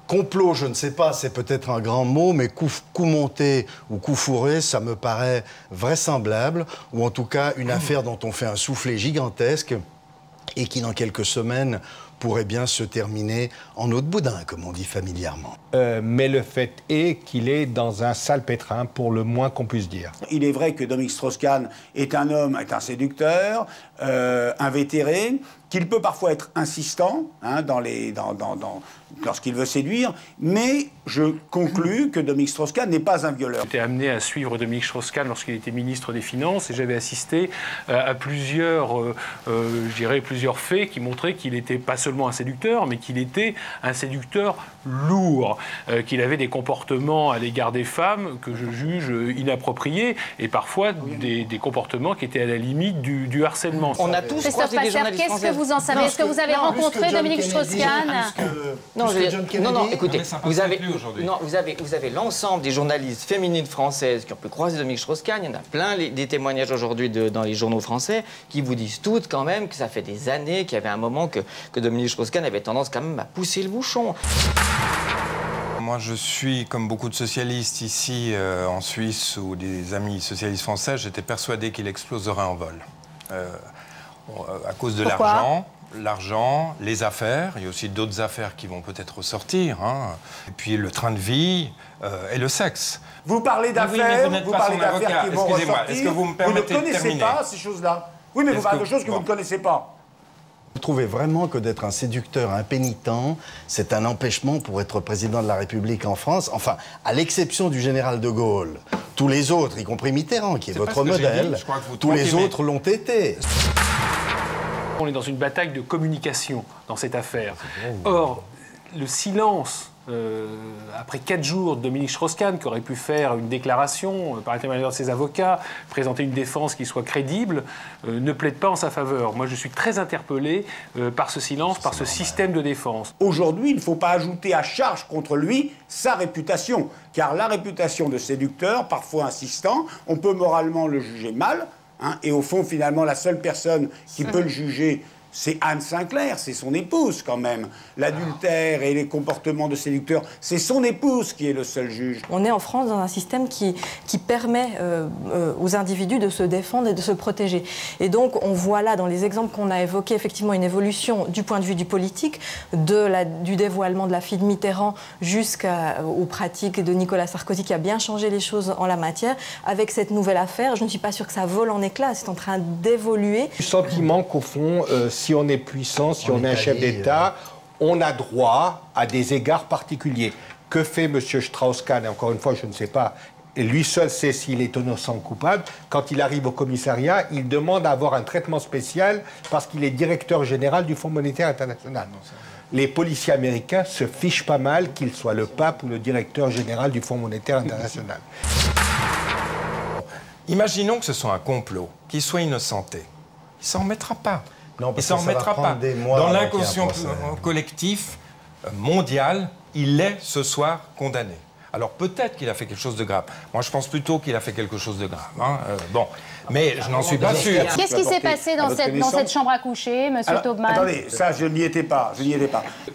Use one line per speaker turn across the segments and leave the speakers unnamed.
Complot, je ne sais pas, c'est peut-être un grand mot, mais coup monté ou coup fourré, ça me paraît vraisemblable, ou en tout cas une affaire dont on fait un soufflet gigantesque et qui, dans quelques semaines, pourrait bien se terminer en eau de boudin, comme on dit familièrement.
Mais le fait est qu'il est dans un sale pétrin, pour le moins qu'on puisse dire.
Il est vrai que Dominique Strauss-Kahn est un homme, est un séducteur, invétéré, qu'il peut parfois être insistant hein, lorsqu'il veut séduire, mais je conclus que Dominique Strauss-Kahn n'est pas un violeur.
J'étais amené à suivre Dominique Strauss-Kahn lorsqu'il était ministre des Finances et j'avais assisté à plusieurs, je dirais, plusieurs faits qui montraient qu'il n'était pas seulement un séducteur, mais qu'il était un séducteur lourd, qu'il avait des comportements à l'égard des femmes que je juge inappropriés et parfois des comportements qui étaient à la limite du harcèlement.
On a tous croisé des journalistes français.
Qu'est-ce que vous en savez? Est-ce que vous avez rencontré Dominique Strauss-Kahn?
Non, écoutez, vous avez l'ensemble des journalistes féminines françaises qui ont pu croiser Dominique Strauss-Kahn. Il y en a plein des témoignages aujourd'hui dans les journaux français qui vous disent toutes quand même que ça fait des années qu'il y avait un moment que Dominique Strauss-Kahn avait tendance quand même à pousser le bouchon.
Moi, je suis, comme beaucoup de socialistes ici en Suisse ou des amis socialistes français, j'étais persuadé qu'il exploserait en vol. À cause de l'argent, les affaires, il y a aussi d'autres affaires qui vont peut-être ressortir, hein. Et puis le train de vie et le sexe.
Vous parlez d'affaires,
vous parlez d'affaires qui vont ressortir, est-ce que vous me permettez de terminer?
Vous ne connaissez pas ces choses-là. Oui, mais vous parlez de choses que vous ne connaissez pas.
Vous trouvez vraiment que d'être un séducteur impénitent, c'est un empêchement pour être président de la République en France? Enfin, à l'exception du général de Gaulle, tous les autres, y compris Mitterrand, qui est votre modèle, tous les autres l'ont été.
On est dans une bataille de communication dans cette affaire. Or, le silence, après 4 jours de Dominique Strauss-Kahn, qui aurait pu faire une déclaration par l'intermédiaire de ses avocats, présenter une défense qui soit crédible, ne plaide pas en sa faveur. Moi, je suis très interpellé par ce silence, par ce système de défense.
Aujourd'hui, il ne faut pas ajouter à charge contre lui sa réputation, car la réputation de séducteur, parfois insistant, on peut moralement le juger mal, hein, et au fond, finalement, la seule personne qui peut le juger, c'est Anne Sinclair, c'est son épouse quand même. L'adultère et les comportements de séducteurs, c'est son épouse qui est le seul juge.
On est en France dans un système qui permet aux individus de se défendre et de se protéger. Et donc on voit là, dans les exemples qu'on a évoqués, effectivement une évolution du point de vue du politique, du dévoilement de la fille de Mitterrand jusqu'aux pratiques de Nicolas Sarkozy, qui a bien changé les choses en la matière. Avec cette nouvelle affaire, je ne suis pas sûre que ça vole en éclats, c'est en train d'évoluer.
Le sentiment qu'au fond, si on est puissant, si on est un chef d'État, on a droit à des égards particuliers. Que fait M. Strauss-Kahn? Et encore une fois, je ne sais pas. Et lui seul sait s'il est innocent ou coupable. Quand il arrive au commissariat, il demande à avoir un traitement spécial parce qu'il est directeur général du Fonds monétaire international. Les policiers américains se fichent pas mal qu'il soit le pape ou le directeur général du Fonds monétaire international.
Imaginons que ce soit un complot, qu'il soit innocenté. Il ne s'en remettra pas.
Non,
il ne s'en remettra pas. Dans l'inconscient collectif mondial, il est ce soir condamné. Alors peut-être qu'il a fait quelque chose de grave. Moi, je pense plutôt qu'il a fait quelque chose de grave. Hein. Bon, mais je n'en suis pas sûr.
Qu'est-ce qui s'est passé dans cette chambre à coucher, monsieur Taubman?
Attendez, ça, je n'y étais pas.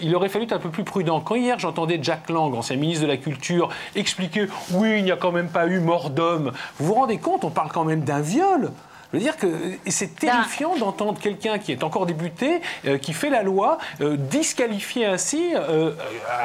Il aurait fallu être un peu plus prudent. Quand hier, j'entendais Jack Lang, ancien ministre de la Culture, expliquer « Oui, il n'y a quand même pas eu mort d'homme ». Vous vous rendez compte, on parle quand même d'un viol. Je veux dire que c'est terrifiant d'entendre quelqu'un qui est encore débuté, qui fait la loi, disqualifier ainsi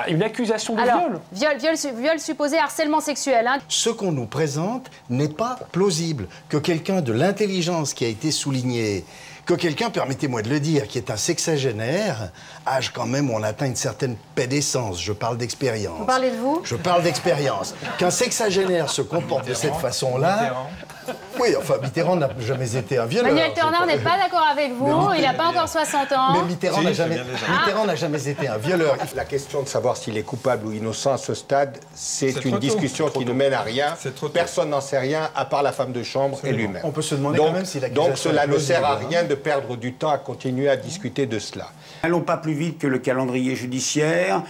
une accusation de viol.
Viol supposé, harcèlement sexuel. Hein.
Ce qu'on nous présente n'est pas plausible. Que quelqu'un de l'intelligence qui a été souligné, que quelqu'un, permettez-moi de le dire, qui est un sexagénaire, âge quand même où on atteint une certaine paix d'essence. Je parle d'expérience.
Vous parlez de vous?
Je parle d'expérience. Qu'un sexagénaire se comporte de cette façon-là... Oui, enfin, Mitterrand n'a jamais été un violeur.
Manuel Turner n'est pas d'accord avec vous, il n'a pas encore 60 ans.
Mais Mitterrand n'a jamais été un violeur.
La question de savoir s'il est coupable ou innocent à ce stade, c'est une discussion qui ne mène à rien. Personne n'en sait rien, à part la femme de chambre et lui-même.
On peut se demander quand même si l'accusation...
Donc cela ne sert à rien de perdre du temps à continuer à discuter de cela.
N'allons pas plus vite que le calendrier judiciaire.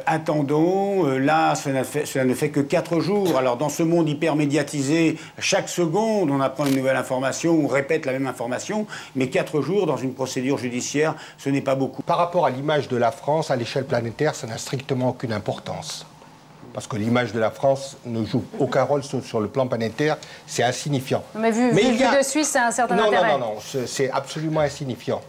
Attendons, là, cela ne fait que 4 jours. Alors, dans ce monde hyper médiatisé, chaque seconde, on apprend une nouvelle information, on répète la même information, mais 4 jours dans une procédure judiciaire, ce n'est pas beaucoup.
Par rapport à l'image de la France, à l'échelle planétaire, ça n'a strictement aucune importance. Parce que l'image de la France ne joue aucun rôle sur le plan planétaire, c'est insignifiant.
Mais vu de Suisse, c'est un certain intérêt.
Non, c'est absolument insignifiant.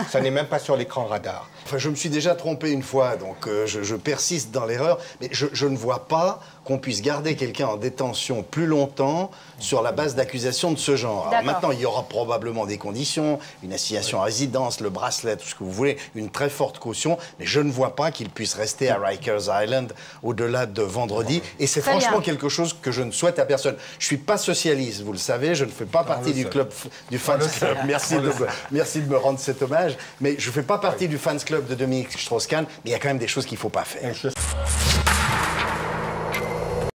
Ça n'est même pas sur l'écran radar.
Enfin, je me suis déjà trompé une fois, donc je persiste dans l'erreur, mais je ne vois pas qu'on puisse garder quelqu'un en détention plus longtemps sur la base d'accusations de ce genre. Alors maintenant, il y aura probablement des conditions, une assignation à résidence, le bracelet, tout ce que vous voulez, une très forte caution, mais je ne vois pas qu'il puisse rester à Rikers Island au-delà de vendredi, et c'est franchement quelque chose que je ne souhaite à personne. Je ne suis pas socialiste, vous le savez, je ne fais pas partie du fans club. Merci de me rendre cet hommage, mais je ne fais pas partie du fans club de Dominique Strauss-Kahn, mais il y a quand même des choses qu'il ne faut pas faire.